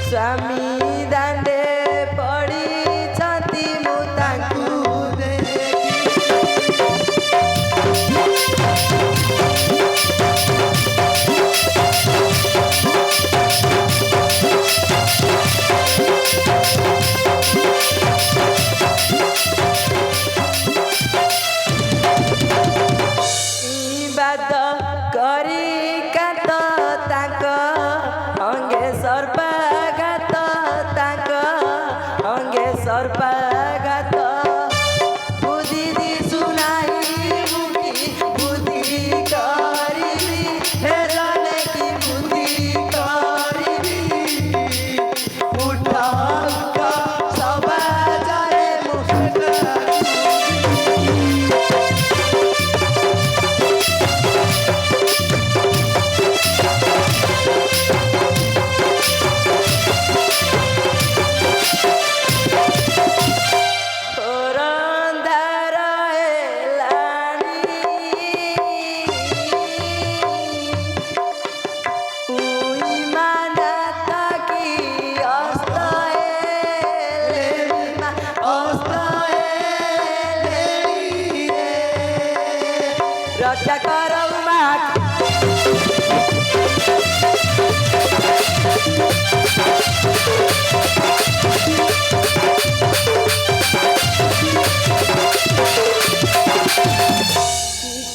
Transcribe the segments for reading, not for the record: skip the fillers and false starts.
स्वामी दांडे पड़ी छाती मुतांकु बात करी कात ताक अंगे सर्पाघात ताक अंगे सर्पाघात बुद्धि दिसु नाही मुठी बुद्धि करिबी हे जाने की बुद्धि करिबी उठ उठ सभा जाए मुख रक्षा करो माँ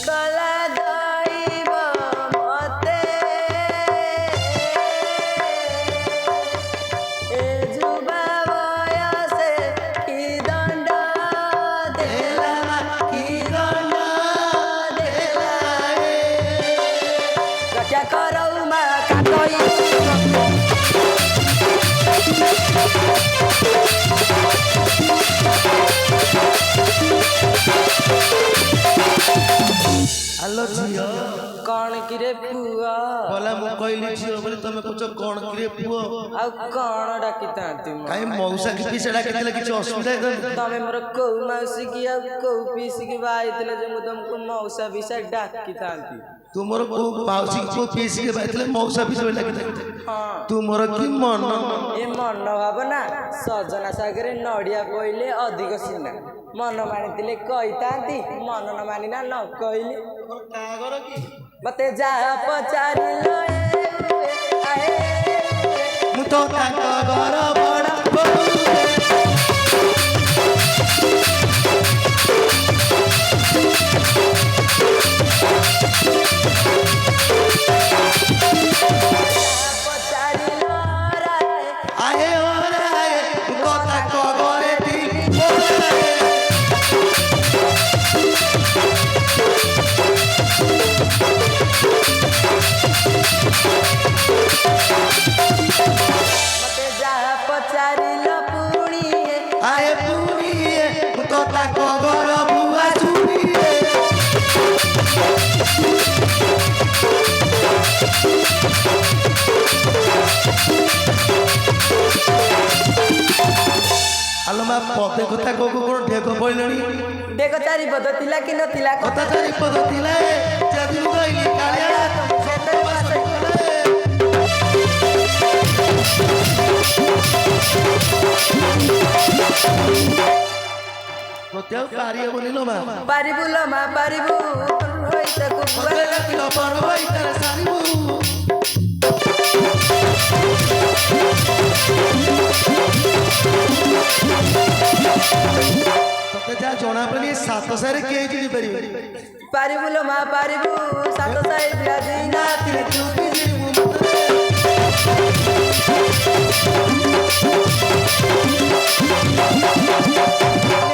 कला दैव मते ए जुबा बयसे की दंड देला की दंड देला रक्षा करो माँ काटोई हेलो झियो कौन किरे पुआ बोला मु कहली झियो बोले तमे कुछ कोन किरे पुओ आ कौन डाकितांती मो काई मौसा की पिछड़ा केतले किछ असुविधा है तमे मोर कौ मौसी की आ कौ पीसी की बाइतले जे मु तुमको मौसा बिसा डाकितांती तुमर को पाउसी को पीसी के बाइतले मौसा पिछड़ा लगते हां तुमर की मन ए मन भावना सजना सागरे नडिया कोइले अधिक सिना मन मानितिले कहितांती मन न मानिना न कहिली कागर की मते जा पचारि लए आए मु तो ताक घर बड़ा बहु पचारि लराए आए और आए को ताक घरे दी मते जा पचारि ल पुणी आए पूरी तो ताक घर बुआ चुरी आलो मा पते कथा को कोन ढेको पइलणी देखो चारि पद तिला कि नथिला कथा चारि पद थिले जदिन गइली कालिया सेतर पासे कोत्या पारिए बोलिलो मा पारिबु ल मा पारिबु होइता को पते किलो पर होई तर सारिबु तते जा जणा पली 700 के जी परिबे पारिबु ल मा पारिबु सात साई बिराजी नाती चुपी जी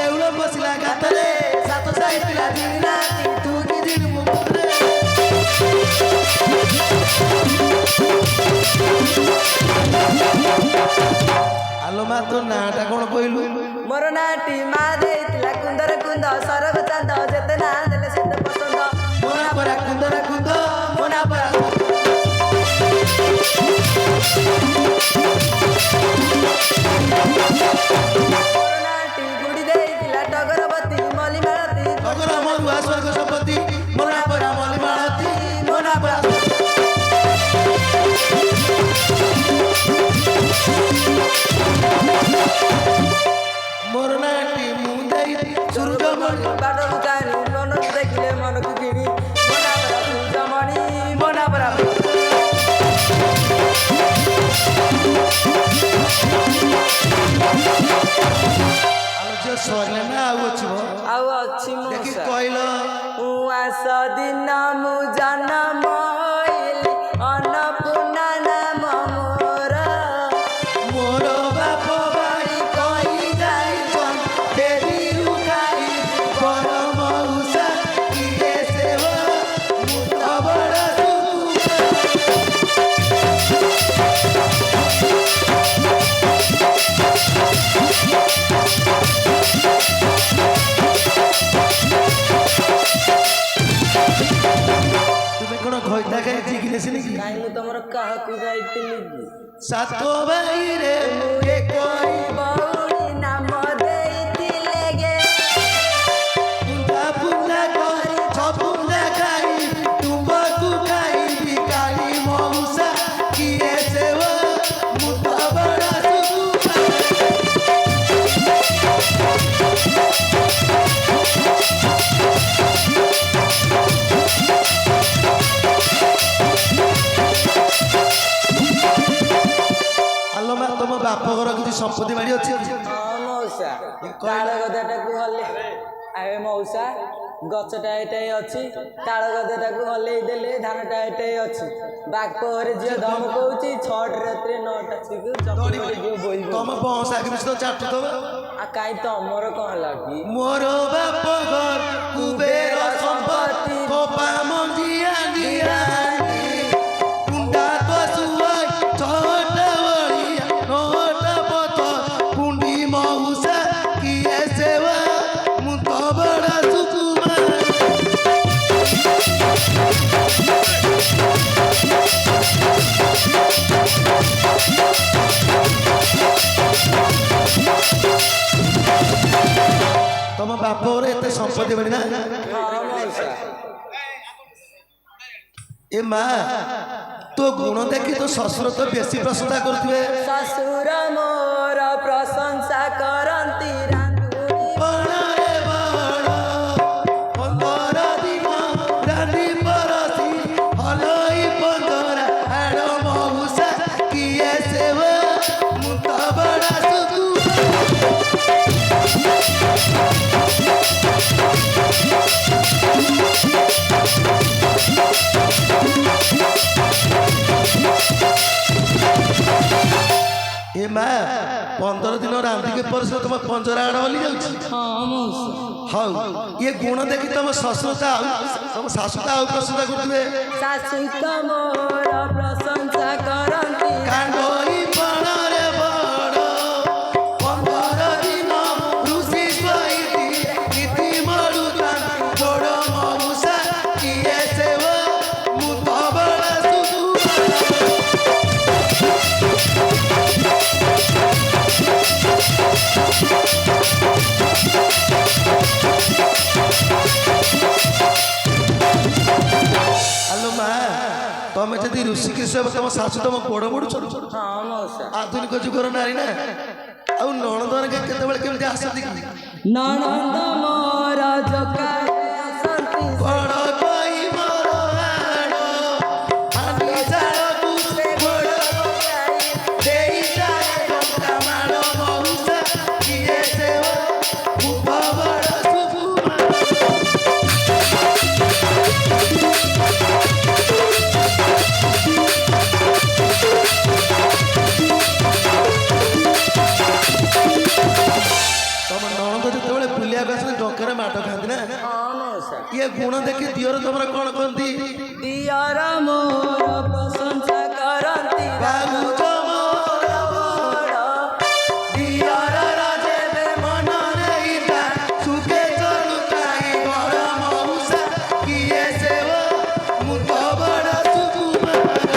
एवढं बसला गातले 700 पिला दिला तू किती मुंबरे आलो मा तो नाटा कोण कइलु मोर नाटी मा देइतला कुंदर कुंद सरग चांद जेते ना देले सेते पसंद मोना परा कुंदरा कुंद मोना परा मोर नाटी गुडी देइतला टगरवती मली मालती टगर मरुआ स्वर्ग संपत्ति मोना परा मली माळती मोना परा ମୋର ନାଁଟି ମୁଁ ଦେଇ ସୂର୍ଯ୍ୟମଣି ବାଟକୁ ଚାହିଁ ମନକୁ ଦେଖିଲେ ମନକୁ କିଣି ମନା ପରା ସୂର୍ଯ୍ୟମଣି ମନା ପରା ଆଲୋ ଝିଅ ସରିଲା ନା ଆଉ ଅଛି ମ ଆଉ ଅଛି ଦେଖି ମଉସା କହିଲ ଉଆସ ଦିନ ମୁଁ ଜନ୍ମ ହୋଇଲି ଅନ୍ନପୂର୍ଣ୍ଣା ନାମ ମୋର ମୋର ବାପ ବାଡ଼ି କହି ଯାଇଛନ୍ ଡେରିରୁ ଖାଇ ବର ମଉସା କିଏ ସେବ ମୁଁ ତ ବଡ଼ ତୁମେ କ'ଣ ଘଇତା ଖାଇ ଚିକିନେ ସିନି କି କାହିଁ ମୁଁ ତମର କାହାକୁ ଯାଇଥିଲି କି ସାତ ଭାଇରେ ମୁଁ ଏକଇ ବଉଣୀ ନାମ ଦେଇଥିଲେ गे ପୁନ୍ଦା ପୁନ୍ଦା କରି ଛପୁନ୍ଦା ଖାଇ ତୁମ୍ବକୁ ଖାଇବି କାଲି ମଉସା କିଏ ସେବ ମୁଁ ତ ବଡ଼ ଆଲୋ ମା ତମ ବାପ ଘର କିଛି ସମ୍ପତ୍ତି ବାଡ଼ି ଅଛି କି? ହଁ ମଉସା ତାଳ ଗଦାଟାକୁ ହଲେ ଆରେ ମଉସା ଗଛଟା ଏଟାଇ ଅଛି ତାଳ ଗଦାଟାକୁ ହଲେଇ ଦେଲେ ଧାନଟା ଏଟାଇ ଅଛି ବାପ ଘରେ ଝିଅ ଧମ କହୁଛି 6ଟା ରାତିରେ 9ଟା ଶିଖୁ ଚପଲ ଝିଅ ବୋଇ ତମ ବଂଶ ଆଗରେ ତ ଚାଟୁଥିବ ଆଉ କାହିଁ ତମର କ'ଣ ଲାଗି ମୋର ବାପ ଘର କୁବେର ସମ୍ପତ୍ତି କପା ମଞ୍ଜିଆ ନିଆନି କୁଣ୍ଡା ତ ସୁଆଇ ଛଅଟା ବଳିଆ ନଅଟା ପଥ କୁଣ୍ଡି ମଉସା କିଏ ସେବା ମୁଁ ତ ବଡ଼ ସୁକୁମାର ତମ ବାପ ଘରେ ଏତେ ସମ୍ପତ୍ତି ବାଡ଼ି ନା ହଁ ମଉସା ଏ ମା ତୋ ଗୁଣ ଦେଖି ତୋ ଶ୍ୱଶୁର ତ ବେଶୀ ପ୍ରଶଂସା କରୁଥିବେ ଶ୍ୱଶୁର ମୋର ପ୍ରଶଂସା କରନ୍ତି ରାନ୍ଧୁଣି ବଣରେ ବଣ 15 ଦିନ ରାନ୍ଧି ପରସି ହଲଇ 15 ହାଡ଼ ମଉସା କିଏ ସେବ ମୁଁ ତ ବଡ଼ ଏ ମା 15 ଦିନ ରାନ୍ଧିକି ପରିସ ତମ ପଞ୍ଜରା ଆଡ଼ ହଲି ଯାଉଛି ହଁ ମଉସା ହଉ ଇଏ ଗୁଣ ଦେଖି ତମ ଶ୍ୱଶୁର ତ ଆଉ ତମ ଶାଶୁ ତ ଆଉ ପ୍ରଶଂସା କରୁଥିବେ ଶାଶୁ ତ ମୋର ପ୍ରଶଂସା କରନ୍ତି କାଣ୍ଡଇ ବଣରେ ବଡ଼ 15 ଦିନ ଋଷି ଶୋଇତି ନୀତି ମରୁଥାନ୍ତି ବଡ଼ ମଉସା କିଏ ସେବ ମୁଁ ତ ବଡ଼ ଆଲୋ ମା ତମେ ଯଦି ଋଷିକେଶ ହେବ ତମ ଶାଶୁ ତମ ଗୋଡ଼ ମୋଡୁଛନ୍ତି ହଁ ମଉସା ଆଧୁନିକ ଯୁଗର ନାରୀ ନା ଆଉ ନଣନ୍ଦମାନେ କେତେବେଳେ କେମିତି ଆସନ୍ତି କି ନଣନ୍ଦ ମୋର ଜୋକାରେ ଆସନ୍ତି ବଡ଼ କଇ ମୋର ହାଡ଼ ହାଣ୍ଡି ଶାଳକୁ ସେ ଗୋଡ଼ ଦେଇଯାଏ ଟଙ୍କା ମାଡ଼ ମଉସା କିଏ ସେବ ମୁଁ ତ ବଡ଼ ସୁକୁମାର ତମ ନଣନ୍ଦ ଯେତେବେଳେ ବୁଲିବାକୁ ଆସନ୍ତି ଡଙ୍କାରେ ମାଡ଼ ଖାଆନ୍ତି ନା ହଁ ମଉସା ଇଏ ଗୁଣ ଦେଖି ଦିଅର ତମର କ'ଣ କହନ୍ତି ଦିଅର ମୋର ପ୍ରଶଂସା କରନ୍ତି ଭାଉଜ ମୋର ବଡ଼ ଦିଅର ଯେବେ ମନ ନେଇତା ସୁଖେ ଚଳୁଥାଇ ଘର ମଉସା କିଏ ସେବ ମୁଁ ତ ବଡ଼ ସୁକୁମାର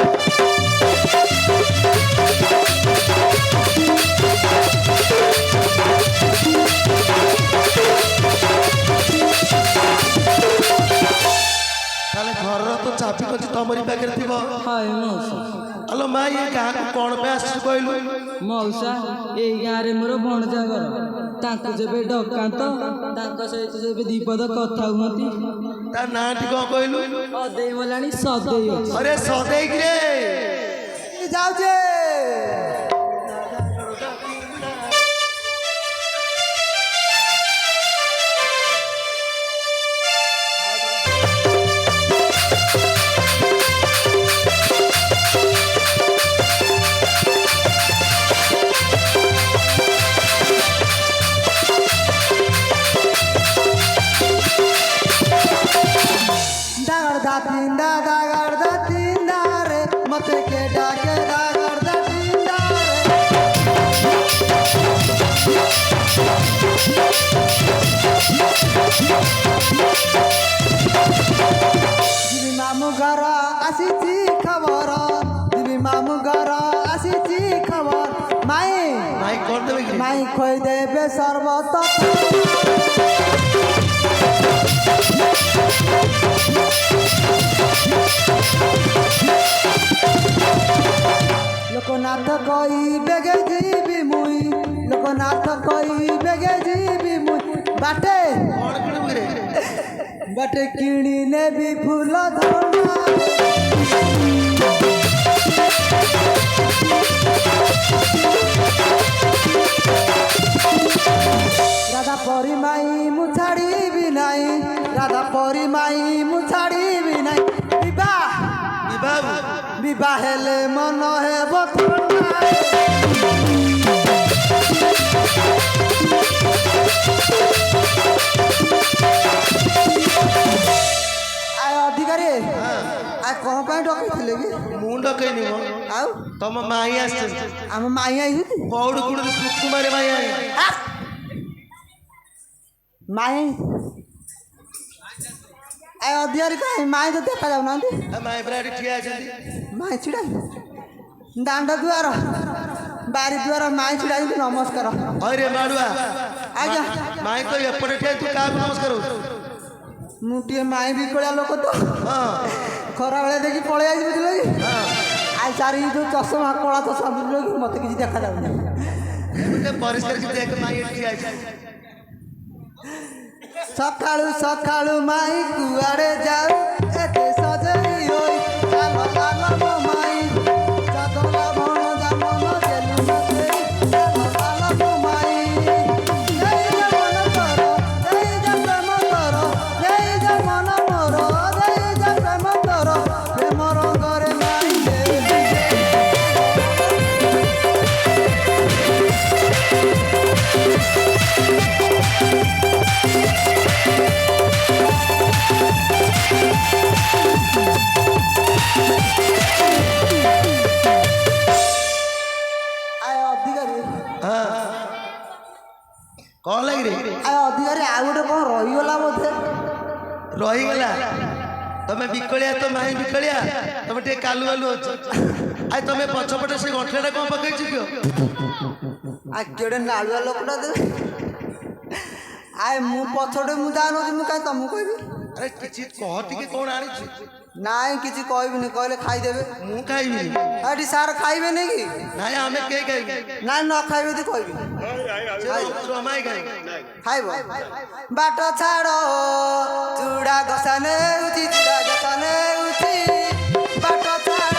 ତାହେଲେ ଘରର ତ ଚାବି ଅଛି ତମରି ପାଖରେ ଥିବ ହଁ ମଉସା ଆଲୋ ମା ଏ ଗାଁକୁ କଣ ପାଇଁ ଆସିଛୁ କହିଲୁ? ମଉସା ଏଇ ଗାଁରେ ମୋର ଭଣଜା ଘର। ତାଙ୍କୁ ଯେବେ ଡକାନ୍ତ ତାଙ୍କ ସହିତ ଯେବେ ଦିପଦ କଥା ହୁଅନ୍ତି। ତା ନାଁଟି କଣ କହିଲୁ? ଅଦେଇ ବୋଲାଣି ସଦେଇ ଅଛି। ଅରେ ସଦେଇକି ରେ ଯାଉଛେ दागड़ दा तींदा रे मत के डाके दागड़ दा तींदा रे दिबी मामू घर आसीची खबर दिबी मामू घर आसीची खबर माई माई कौन देवे की? माई खोई देबे सर्वत लोकनाथ कई बेगे जीवी मुई लोकनाथ कई बेगे जीवी मुई बाटे कौन किणु रे? बाटे किणी ने भी फूल धरना राधा परी माई मुछाड़ी भी नहीं राधा परी माई मुछाड़ी भी नहीं विवाह विवाह विवाह हेले मन हे बथना आय अधिकारी आय कह पाई डकैथिले कि ମୁଁ ଡକେଇନି ମ आउ ତମ ମାଇ ଆସିଛନ୍ତି। हम माई आई ବଉଡ କୁଡୁ ସୁକୁମାରେ ମାଇ ଆଇ माई आय अधिकारी कहीं माई तो देखा जाऊ ना ମାଇ ପରା ଏଠି ଠିଆ ଅଛନ୍ତି। माई छिड़ा दांड दुआर बारी दुआर माई छिड़ा नमस्कार ହଇରେ ମାଡୁଆ आज्ञा ମାଇ ତ ଏପଟେ ଠିଆ ତୁ କାହାକୁ ନମସ୍କାର ହଉଛୁ? मुझे माई भी कड़ा लोक तो ହଁ खरा बेले देखी पलि आई बुझल कि ହଁ आज सारी जो चषमा कला चषमा बुझल कि मत किसी देखा जाऊ ଗୋଟେ ପରିଷ୍କାର କି ଦେଖ ମାଇ ଏଠି ଠିଆ ଅଛି। सकाळू सकाळू माई कुआड़े जाऊ एते सजई होई चालो चालो मो माई चदला भण जामन जेलु नसे चालो चालो मो माई जय जय मन करो जय जय प्रेम करो जय जय मन मोर जय जय प्रेम करो प्रेम रंगरे माई आय अधिकारी ହଁ କଣ ଲାଗି ରେ? आय अधिकारी आ गोटे कौन रहीगला बोधे ରହିଗଲା ତମେ ବିକଳିଆ ତ ମାଇ ବିକଳିଆ ତମେ ଟିକେ କାଲୁ ବାଲୁ ଅଛ। ଆଇ ତମେ ପଛପଟେ ସେ ଗଣ୍ଠଟା କଣ ପକେଇଛ କି? आ केड़े नालुआ लोकटा दे आय मु पछडे मु जानो मु काई तुमको कहबी ଆରେ କିଛି କହ ଟିକେ କଣ ଆଣିଛୁ? ନାଇଁ କିଛି କହିବିନି କହିଲେ ଖାଇଦେବେ ମୁଁ ଖାଇବିନି। ଏଠି ସାର୍ ଖାଇବେ ନାଇଁ କି ନାଇଁ ଆମେ କେହି ଖାଇବି ନାଇଁ ନ ଖାଇବେ ଯଦି କହିବି ମାଇ ଖାଇବି ଖାଇବ ବାଟ ଛାଡ଼ ଚୁଡ଼ା ଘଷା ନେଉଛି ଚୁଡ଼ା ଘଷା ନେଉଛି ବାଟ ଛାଡ଼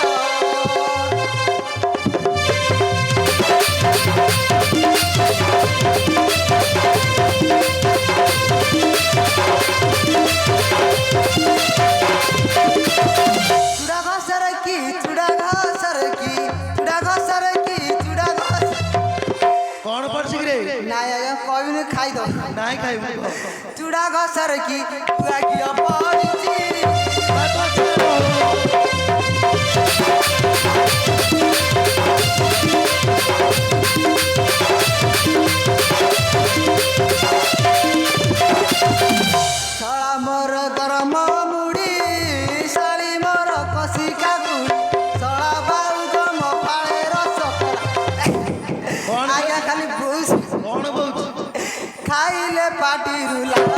चूड़ा घसर की चूड़ा घसर की चूड़ा घसर की चूड़ा घस କଣ ପଡୁଛି କି ରେ? ନାଇଁ ଆଜ୍ଞା କହିବିନି ଖାଇଦବ ନାଇଁ ଖାଇବୁ ଚୂଡ଼ା ଘସର କି ଗୁଆଘିଅ ପଡ଼ିଛି ଶଳା ମୋର ଗରମ ମୁଢ଼ି ଶାଳି ମୋର କଷି କାକୁଡ଼ି ଶଳା ବାଉଜ ମୋ ଫାଳେ ରସଗୋଲା ଆଜ୍ଞା ଖାଲି ବୁଝ କଣ କହୁଛୁ? ଖାଇଲେ ପାଟିରୁ ଲାଳ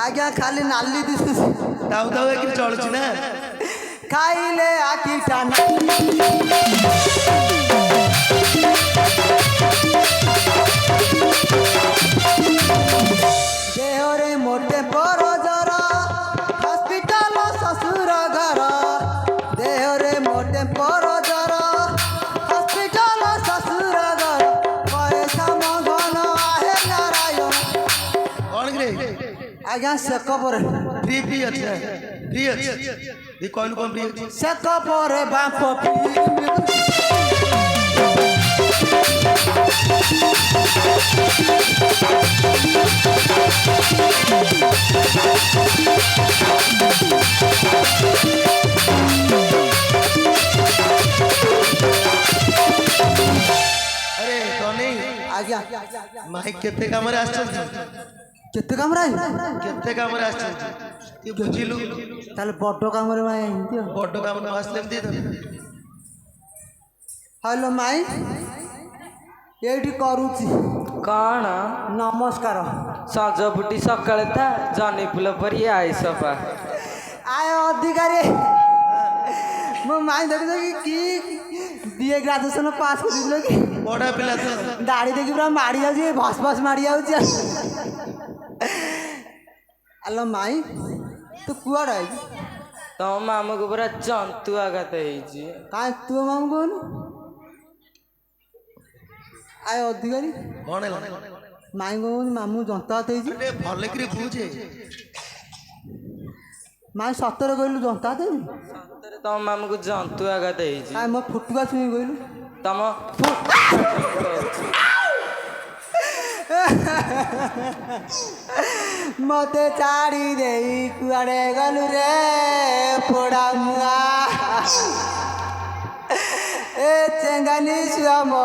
ଆଜ୍ଞା ଖାଲି ନାଲି ଦିଶୁଛି ଦାଉ ଦାଉ ହେଇକି ଚଳୁଛି ନା ଖାଇଲେ ଆଖିଟା ନାଲି ଦେହରେ ମୋଟେ ପର ଜର ହସ୍ପିଟାଲ ଶ୍ୱଶୁର ଘର ଦେହରେ ମୋଟେ ପର ଜର ହସ୍ପିଟାଲ ଶ୍ୱଶୁର ଘର ପଇସା ମଙ୍ଗନ ଆହେ ନାରାୟଣ କଣ କିରେ ଆଜ୍ଞା ସେକ ପରେ ଫ୍ରି ଫ୍ରି ଅଛି ନା ଫ୍ରି ଅଛି ଏ କହିଲୁ କଣ ଫ୍ରି ଅଛି ସେକ ପରେ ବାପ ଆରେ ଧନୀ ଆଜ୍ଞା ମାଇ କେତେ କାମରେ ଆସିଛନ୍ତି କେତେ କାମରେ ଆଇଲ କେତେ କାମରେ ଆସିଛନ୍ତି ଟିକେ ବୁଝିଲୁ ତାହେଲେ ବଡ଼ କାମରେ ମାଇ ଏମିତି ଆଉ ବଡ କାମ ନ ଆସିଲେ ଏମିତି ହ୍ୟାଲୋ ମାଇ ଏଇଠି କରୁଛି କଣ ନମସ୍କାର ସଞ୍ଜ ଫୁଟି ସକାଳେ ଥା ଜହ୍ନି ଫୁଲ ପରି ଆଇସ ପା ଆୟ ଅଧିକାରୀ ମୋ ମାଇ ଦେଖୁଛ କି ବିଏ ଗ୍ରାଜୁଏସନ ପାସ୍ କରିଥିଲ କି ବଡ ପିଲା ତ ଦାଢ଼ି ଦେଖି ପୁରା ମାଡ଼ି ଯାଉଛି ଭସ୍ ଭସ୍ ମାଡ଼ି ଯାଉଛି ଆଲୋ ମାଇ ତୁ କୁଆଡ଼େ ଆଇଛୁ ତମ ମାମୁକୁ ପୁରା ଜନ୍ତୁ ଆଘାତ ହେଇଛି କାଇଁ ତୁ ମାମୁ କହୁନୁ ଆୟ ଅଧିକାରୀ କଣ ହେଲା ମାଇ କହୁନି ମାମୁ ଜନ୍ତା ହାତ ହେଇଛି ଟିକେ ଭଲ କିରି ବୁଝେ ମାଇ ସତରେ କହିଲୁ ଜନ୍ତା ହାତ ହେଇଛି ସତରେ ତମ ମାମୁକୁ ଜନ୍ତୁ ଆଘାତ ହେଇଛି କାଇଁ ମୋ ଫୁଟୁକା ଛୁଇଁ କହିଲୁ ତମ ମତେ ଛାଡ଼ି ଦେଇ କୁଆଡ଼େ ଗଲୁ ରେ ପୋଡ଼ା ମୁଆ ଏ ଚେଙ୍ଗାନି ଛୁଆ ମୋ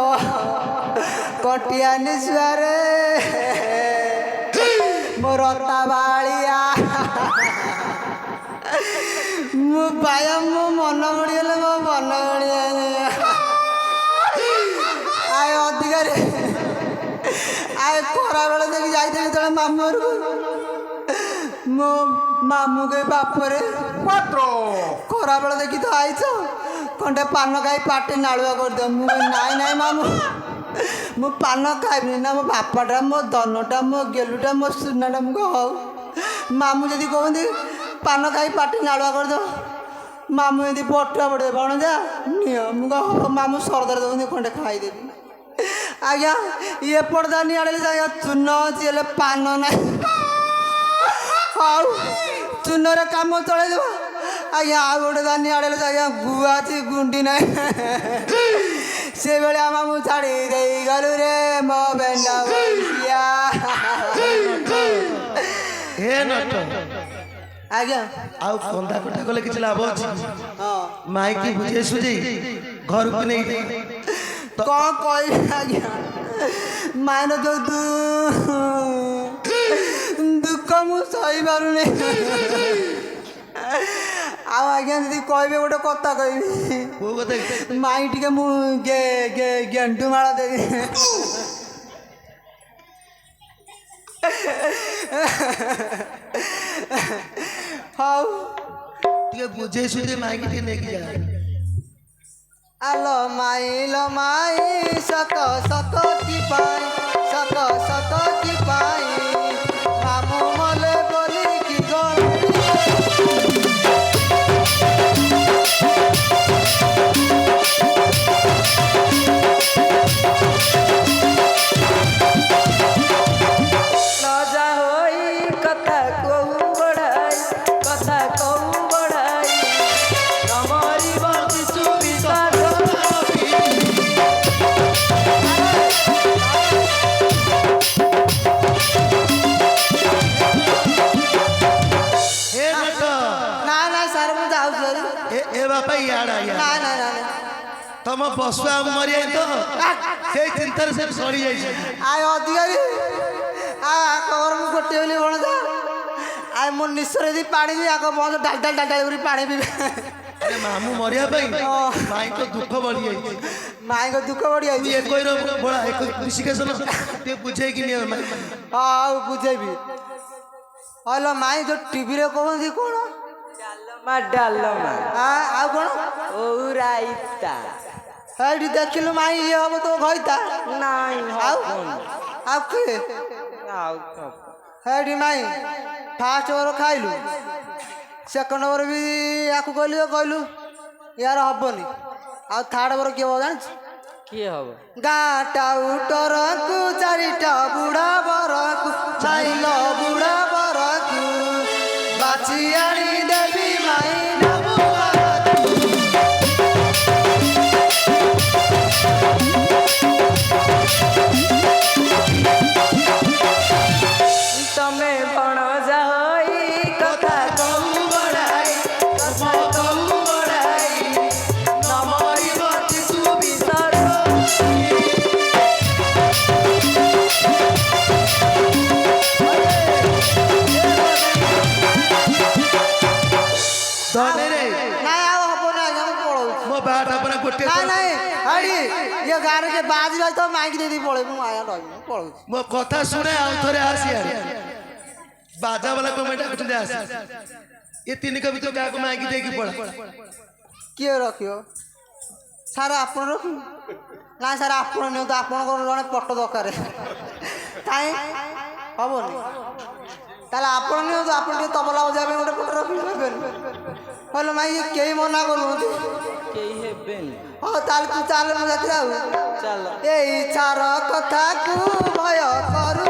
କଟିଆନି ଛୁଆରେ ମୋ ରତା ବାଳିଆ ମୁଁ ପାୟା ମୋ ମନ ବୁଡ଼ିଗଲେ ମୋ ମନ ବୁଡ଼ିଗଲେ ଆଏ ଅଧିକାରୀ ଆଏ ଖରାବେଳେ ଦେଖି ଯାଇଥିଲି ଯେତେବେଳେ ମାମୁଁ ଘରକୁ ମୋ ମାମୁଁ କେ ବାପରେ ପାତ୍ର ଖରାବେଳେ ଦେଖି ତ ଆଇଛ ଖଣ୍ଡେ ପାନ ଖାଇ ପାଟି ନାଳୁଆ କରିଦିଅ ମୁଁ ନାଇଁ ନାଇଁ ମାମୁଁ ମୁଁ ପାନ ଖାଇବିନି ନା ମୋ ବାପାଟା ମୋ ଧନଟା ମୋ ଗେଲୁଟା ମୋ ସୁନାଟା ମୁଁ ହଉ ମାମୁଁ ଯଦି କହନ୍ତି ପାନ ଖାଇ ପାଟି ନାଳୁଆ କରିଦିଅ ମାମୁଁ ଏମିତି ପଟୁଆ ପଡ଼ିବେ କ'ଣ ଯା ନିଅ ମୁଁ ହଉ ମାମୁଁ ସରଦାର ଦେଉଛନ୍ତି ଖଣ୍ଡେ ଖାଇଦେବି ଆଜ୍ଞା ଏପଟ ଦାନି ଆଡ଼େ ଆଜ୍ଞା ଚୂନ ଅଛି ହେଲେ ପାନ ନାହିଁ ହଉ ଚୂନରେ କାମ ଚଳେଇଦେବା ଆଜ୍ଞା ଆଉ ଗୋଟେ ଦାନି ଆଡ଼େ ଆଜ୍ଞା ଗୁଆ ଅଛି ଗୁଣ୍ଡି ନାହିଁ ସେଭଳିଆ ମାମୁଁ ଛାଡ଼ି ଦେଇ ଗଲୁ ରେ ମୋ ବେଣ୍ଡା ବସିଆ ହେ ନଟ ଆଜ୍ଞା ଆଉ କନ୍ଦା କଟା କଲେ କିଛି ଲାଭ ଅଛି ହଁ ମାଇକି ବୁଝେଇ ସୁଝେଇ ଘରକୁ ନେଇ କ'ଣ କହିବି ଆଜ୍ଞା ମାଇନ ଯୋଉ ଦୁଃଖ ମୁଁ ସହିପାରୁନି ଆଉ ଆଜ୍ଞା ଯଦି କହିବେ ଗୋଟେ କଥା କହିବି କୋଉ କଥା ମାଇ ଟିକେ ମୁଁ ଗେଣ୍ଡୁମାଳ ଦେବି ହଉ ଟିକେ ବୁଝେଇ ସୁଝେଇ ମାଇକି ଟିକେ ନେଇକି ଯା ଆଲୋ ମାଇ ସତ ସତ କି ପାଇଁ ସତ ସତ କି ପାଇଁ ମାମୁଁ ମଲେ ବୋଲିକି ଗଲେ রাজা হই কথা কৌ বড়াই কথা কৌ বড়াই তোমারি বলছি সুবিধা ହେ ନଟ ନା ନା ସାର୍ ମୁଁ ଯାଉଛି ଏ ବାପା ଇଆଡା ନା ଇଆଡା ନା ନା ତମ ପଶୁ ଆଉ ମରିଯାଇ ତ ସେଇ ଚିନ୍ତାରେ ସେ ସରି ଯାଇଛି ଆଏ ଅଧିକାରୀ ଖବର ମୁଁ ଗୋଟିଏ ବୋଲି କ'ଣ ଯା ଆଏ ମୋ ନିଶ୍ଚୟ ଯଦି ପାଣି ବି ଆଗ ବନ୍ଦ ଡାଲ କରି ପାଣି ପିଇବେ ଆରେ ମାମୁଁ ମରିବା ପାଇଁ ମାଇଙ୍କ ଦୁଃଖ ବଢି ଯାଇଛି ମାଇଙ୍କ ଦୁଃଖ ବଢ଼ି ତୁ ଯାଇଛି ଏକୋଇର ଭୋଳା ଏକ ଋଷିକେଶ ଟିକେ ବୁଝେଇକି ନିଅ ମାଇ ହଉ ବୁଝେଇବି ହଲୋ ମାଇଁ ଯୋଉ ଟିଭିରେ କହନ୍ତି କଣ ଡାଲମା ଡାଲମା ଆଉ କଣ ଓଉ ରାଇତା ଏଇଠି ଦେଖିଲୁ ମାଇଁ ଇଏ ହବ ତୋ ଘଇତା ନାଇଁ ଆଉ ହବନି। ଆଉ କିଏ ଆଉ କଣ? ହେଇଠି ମାଇଁ ଫାଷ୍ଟ ଓଭର ଖାଇଲୁ ସେକେଣ୍ଡ ଓଭର ବି ୟାକୁ କହିଲୁ ୟାର ହବନି ଆଉ ଥାର୍ଡ ଓଭର କିଏ ହବ ଜାଣିଛୁ କିଏ ହବ? ଗାଁଟା ଉଟରକୁ ଚାରିଟା ବୁଢ଼ା ବରକୁ ମାଇଲ ବୁଢ଼ା ବରକୁ ବାଛି ଆଣି ଦେବି ମାଇ ନବୁ ବରକୁ। ତମେ ଭଣଜା ହୋଇ କଥା କହୁ ବଡ଼ାଇ କଥା କହୁ ବଡ଼ାଇ ନ ମରିବ ଶିଶୁ ବିଷର ଧନୀରେ ନାଇଁ ଆଉ ହବନି ଆଜ୍ଞା ମୁଁ ପଳଉଛି ମୋ ବାଟ ଆପଣ ଗୋଟେ ନାଇଁ ନାଇଁ ହେଇଠି ଇଏ ଗାଁରେ କିଏ ବାଜି ଯାଇ ତ ମାଇକି ଦେଇଦେଇ ପଳେଇବି ମୁଁ ଆଜ୍ଞା ରହିବି ମୁଁ ପଳଉଛି ମୋ କଥା ଶୁଣେ ଆଉ ଥରେ ଆସିଆ ବାଜା ବାଲା କମେଣ୍ଟ ଡାକୁଛନ୍ତି ଆସି ଏ ତିନି କବି ତୁ କାହାକୁ ମାଗି ଦେଇକି ପଳା କିଏ ରଖିବ ସାର୍ ଆପଣ ରଖିବୁ ନାଇଁ ସାର୍ ଆପଣ ନିଅନ୍ତୁ ଆପଣଙ୍କର ଜଣେ ପଟ ଦରକାର କାଇଁ ହବନି ତାହେଲେ ଆପଣ ନିଅନ୍ତୁ ଆପଣ ଟିକେ ତବଲା ବଜାଇବା ପାଇଁ ଗୋଟେ ପଟ ରଖିବେନି କହିଲେ ମାଇ ଇଏ କେହି ମନା କରୁଛନ୍ତି କେହି ହେବେନି। ହଉ ତାହେଲେ ତୁ ଚାଲ ମୁଁ ଯାତ୍ରା ଆଉ ଚାଲ ଏଇ ଛାର କଥାକୁ ଭୟ କରୁ